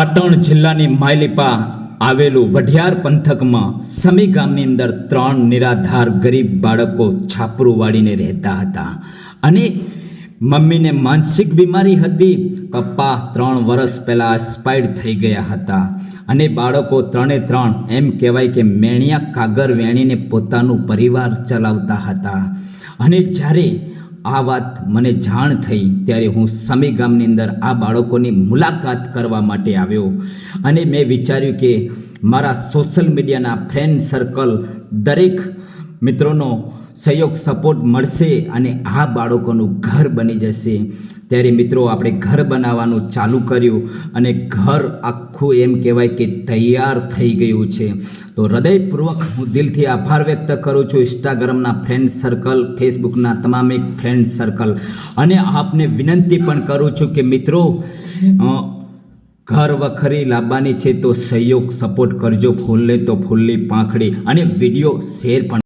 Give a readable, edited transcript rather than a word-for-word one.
પાટણ જિલ્લાની માયલીપા આવેલું વઢિયાર પંથકમાં સમી ગામની અંદર 3 નિરાધાર ગરીબ બાળકો છાપરું વાળીને રહેતા હતા અને મમ્મીને માનસિક બીમારી હતી. પપ્પા 3 વર્ષ પહેલાં એક્સપાયર્ડ થઈ ગયા હતા અને બાળકો 3 એમ કહેવાય કે મેણિયા કાગર વેણીને પોતાનું પરિવાર ચલાવતા હતા. અને જ્યારે આ વાત મને જાણ થઈ ત્યારે હું સમી ગામની અંદર આ બાળકોની મુલાકાત કરવા માટે આવ્યો અને મેં વિચાર્યું કે મારા સોશિયલ મીડિયાના ફ્રેન્ડ સર્કલ દરેક મિત્રોનો સહયોગ સપોર્ટ મળશે અને આ બાળકોનું ઘર બની જશે. ત્યારે મિત્રો આપણે ઘર બનાવવાનું ચાલુ કર્યું અને ઘર આખું એમ કહેવાય કે તૈયાર થઈ ગયું છે. તો હૃદયપૂર્વક હું દિલથી આભાર વ્યક્ત કરું છું ઇન્સ્ટાગ્રામના ફ્રેન્ડ સર્કલ, ફેસબુકના તમામ એક ફ્રેન્ડ સર્કલ, અને આપને વિનંતી પણ કરું છું કે મિત્રો ઘર વખરી લાવવાની છે તો સહયોગ સપોર્ટ કરજો. ફૂલને તો ફૂલની પાંખડી અને વિડીયો શેર પણ